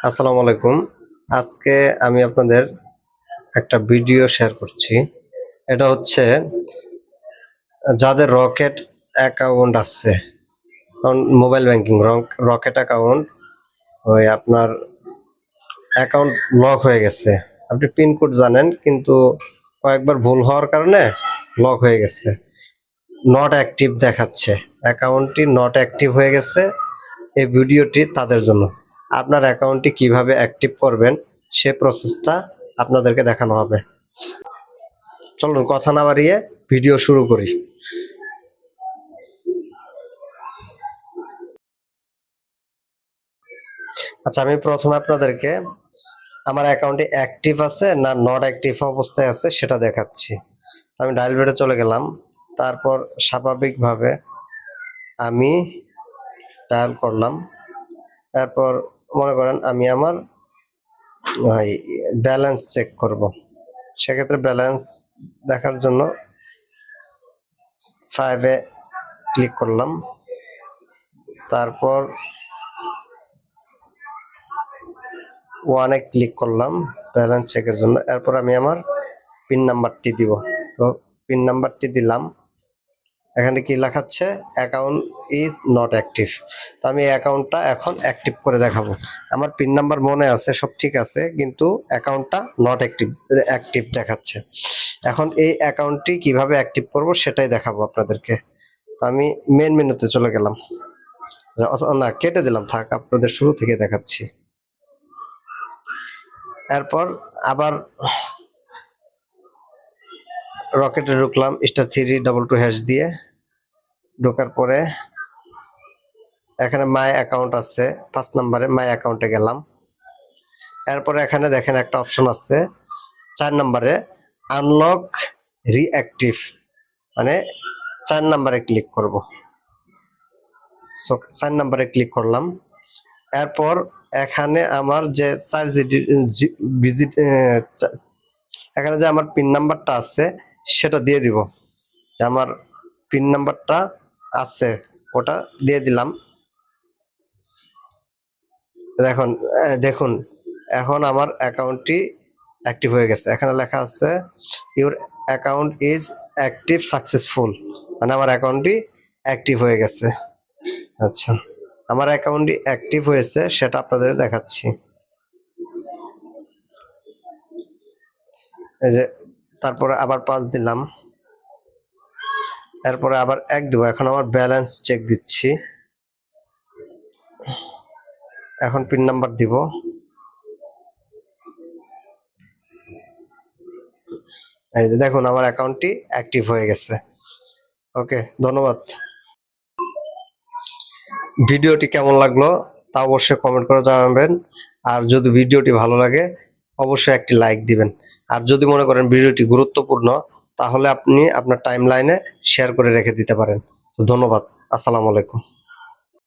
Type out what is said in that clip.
আসসালামু আলাইকুম। আজকে আমি আপনাদের একটা ভিডিও শেয়ার করছি। এটা হচ্ছে যাদের রকেট অ্যাকাউন্ট আছে, কারণ মোবাইল ব্যাংকিং রকেট অ্যাকাউন্ট, ওই আপনার অ্যাকাউন্ট লক হয়ে গেছে। আপনি পিন কোড জানেন, কিন্তু কয়েকবার ভুল হওয়ার কারণে লক হয়ে গেছে। নট অ্যাক্টিভ দেখাচ্ছে, অ্যাকাউন্টটি নট অ্যাক্টিভ হয়ে গেছে। এই ভিডিওটি তাদের জন্য। আপনার অ্যাকাউন্টটি কিভাবে অ্যাক্টিভ করবেন সে প্রসেসটা আপনাদেরকে দেখানো হবে। চলুন কথা না বাড়িয়ে ভিডিও শুরু করি। আচ্ছা, আমি প্রথমে আপনাদেরকে আমার অ্যাকাউন্টে অ্যাক্টিভ আছে না নট অ্যাক্টিভ অবস্থায় আছে সেটা দেখাচ্ছি। আমি ডায়াল বেডে চলে গেলাম, তারপর স্বাভাবিকভাবে আমি ডায়াল করলাম। তারপর মনে করেন আমি আমার ব্যালেন্স চেক করব। সেক্ষেত্রে ব্যালেন্স দেখার জন্য 5-এ ক্লিক করলাম, তারপর 1-এ ক্লিক করলাম ব্যালেন্স চেকের জন্য। এরপর আমি আমার পিন নাম্বারটি দিব। তো পিন নাম্বারটি দিলাম। এখানে কি লেখাচ্ছে? Account is not active. তো আমি অ্যাকাউন্টটা এখন অ্যাক্টিভ করে দেখাবো। আমার পিন নাম্বার মনে আছে, সব ঠিক আছে, কিন্তু অ্যাকাউন্টটা নট অ্যাক্টিভ দেখাচ্ছে। এখন এই অ্যাকাউন্টটি কিভাবে অ্যাক্টিভ করব সেটাই দেখাবো আপনাদেরকে। তো আমি মেন মেনুতে চলে গেলাম, না কেটে দিলাম, থাক, আপনাদের শুরু থেকে দেখাচ্ছি। এরপর আবার রকেটে ঢুকলাম, *322# দিয়ে। ঢোকার পরে এখানে মাই অ্যাকাউন্ট আছে, 5 নম্বরে মাই অ্যাকাউন্টে গেলাম। এরপরে এখানে দেখেন একটা অপশন আছে 4 নম্বরে, আনলক রিঅ্যাক্টিভ, মানে 4 নম্বরে ক্লিক করব। সো 4 নম্বরে ক্লিক করলাম। এরপর এখানে আমার যে এখানে যে আমার পিন নাম্বারটা আছে সেটা দিয়ে দিব। যে আমার পিন নাম্বারটা আছে ওটা দিয়ে দিলাম। দেখুন দেখুন এখন আমার অ্যাকাউন্টটি অ্যাক্টিভ হয়ে গেছে। এখানে লেখা আছে your account is active successful, মানে আমার অ্যাকাউন্টটি অ্যাক্টিভ হয়ে গেছে। আচ্ছা, আমার অ্যাকাউন্টটি অ্যাক্টিভ হয়েছে সেটা আপনাদের দেখাচ্ছি। এই যে, তারপরে আবার 5 দিলাম, এরপরে আবার 1 দেবো। এখন আমার ব্যালেন্স চেক দিচ্ছি। এখন পিন নাম্বার দিব। এই যে দেখুন আমার অ্যাকাউন্টটি অ্যাক্টিভ হয়ে গেছে। ওকে, ধন্যবাদ। ভিডিওটি কেমন লাগলো তা অবশ্যই কমেন্ট করে জানাবেন। আর যদি ভিডিওটি ভালো লাগে অবশ্যই একটি লাইক দিবেন। আর যদি মনে করেন ভিডিওটি গুরুত্বপূর্ণ তাহলে আপনি আপনার টাইমলাইনে শেয়ার করে রেখে দিতে পারেন। ধন্যবাদ। আসসালামু আলাইকুম।